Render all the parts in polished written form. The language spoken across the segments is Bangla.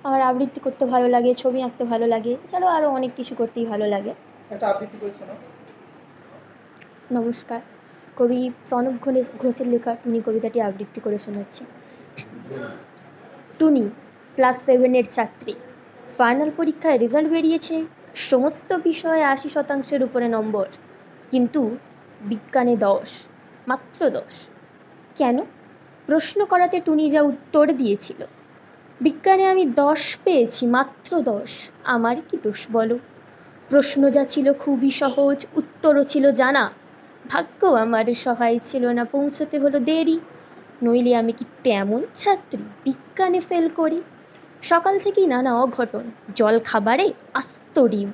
আমার আবৃত্তি করতে ভালো লাগে, ছবি আঁকতে ভালো লাগে, এছাড়াও আরও অনেক কিছু করতেই ভালো লাগে। একটা আবৃত্তি করে শোনাও। নমস্কার, কবি প্রণব ঘোষের লেখা টুনি কবিতাটি আবৃত্তি করে শোনাচ্ছি। টুনি ক্লাস 7-এর ছাত্রী। ফাইনাল পরীক্ষায় রেজাল্ট বেরিয়েছে, সমস্ত বিষয়ে 80% উপরে নম্বর, কিন্তু বিজ্ঞানে 10, মাত্র 10। কেন? প্রশ্ন করাতে টুনি যা উত্তর দিয়েছিল। বিজ্ঞানে আমি 10 পেয়েছি, মাত্র 10, আমার কি দোষ বলো? প্রশ্ন যা ছিল খুবই সহজ, উত্তরও ছিল জানা, ভাগ্য আমার সহায় ছিল না, পৌঁছতে হলো দেরি, নইলে আমি কি তেমন ছাত্রী বিজ্ঞানে ফেল করি? সকাল থেকেই নানা অঘটন, জল খাবারে আস্ত ডিম,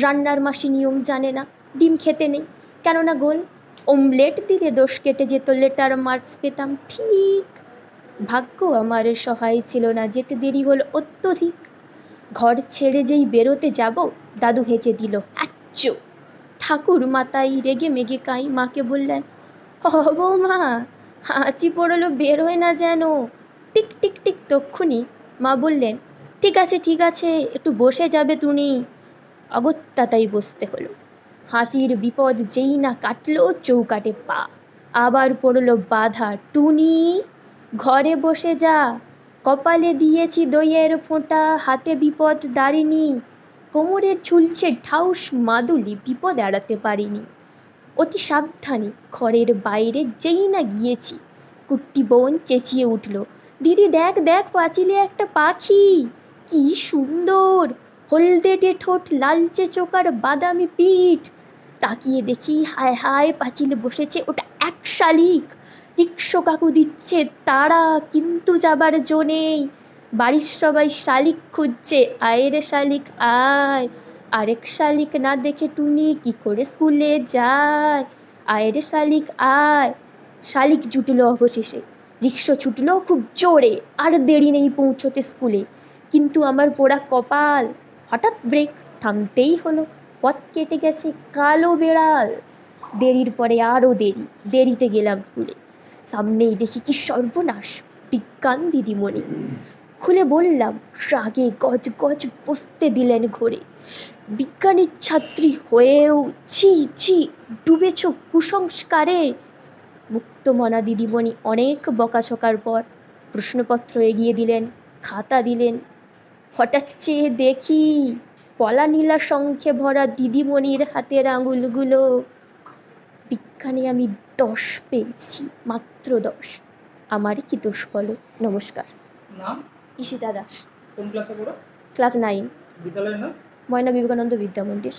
রান্নার মাসি নিয়ম জানে না, ডিম খেতে নেই, কেননা গোল, অমলেট দিলে দোষ কেটে যেত, লেটার মার্কস পেতাম ঠিক, ভাগ্য আমার সহায় ছিল না, যেতে দেরি হলো অত্যধিক। ঘর ছেড়ে যেই বেরোতে যাব, দাদু হেঁচে দিল, আচ্চো। ঠাকুর মাতাই রেগে মেগে কাই, মাকে বললেন, বৌমা হাঁচি পড়লো, বেরোয় না যেন। টিক টিক টিক তক্ষুনি মা বললেন, ঠিক আছে, একটু বসে যাবে টুনি। অগত্যা তাই বসতে হলো। হাঁচির বিপদ যেই না কাটলো, চৌকাটে পা, আবার পড়লো বাধা, টুনি ঘরে বসে যা, কপালে দিয়েছি দইয়ের ফোঁটা, হাতে বিপদ দাঁড়িনি, কোমরের ঝুলছে ঢাউস মাদুলি, বিপদ এড়াতে পারিনি। অতি সাবধানে ঘরের বাইরে যেই না গিয়েছি, কুট্টি বোন চেঁচিয়ে উঠল, দিদি দেখ দেখ পাঁচিলে একটা পাখি, কি সুন্দর, হলদেটে ঠোঁট, লালচে চোকার, বাদামি পিঠ। তাকিয়ে দেখি, হায় হায়, পাঁচিলে বসেছে ওটা এক শালিক। রিক্সো কাকু দিচ্ছে তারা, কিন্তু যাবার জো নেই। বাড়ির সবাই শালিক খুঁজছে, আয় রে শালিক আয়। আরেক শালিক না দেখে টুনি কি করে স্কুলে যায়? আয় রে শালিক আয়। শালিক জুটলো অবশেষে, রিক্সা ছুটলো খুব জোরে, আর দেরি নেই পৌঁছতে স্কুলে। কিন্তু আমার পোড়া কপাল, হঠাৎ ব্রেক, থামতেই হলো, পথ কেটে গেছে কালো বেড়াল। দেরির পরে আরও দেরি, দেরিতে গেলাম স্কুলে। সামনেই দেখি কি সর্বনাশ, বিজ্ঞান দিদিমণি। খুলে বললাম, রাগে গজ গজ বসতে দিলেন ঘরে। বিজ্ঞানীর ছাত্রী হয়েও ছি ছি, ডুবেছ কুসংস্কারে। মুক্তমনা দিদিমণি অনেক বকাঝকার পর প্রশ্নপত্র এগিয়ে দিলেন, খাতা দিলেন। হঠাৎ চেয়ে দেখি, পলা নীলা শঙ্খে ভরা দিদিমণির হাতের আঙুলগুলো। বিজ্ঞানে আমি 10 পেয়েছি, মাত্র 10, আমারই কি দোষ বলো? নমস্কার। নাম? ঈশিতা দাস। কোন ক্লাসে পড়ো? ক্লাস 9। বিদ্যালয়ের নাম? ময়না বিবেকানন্দ বিদ্যা মন্দির।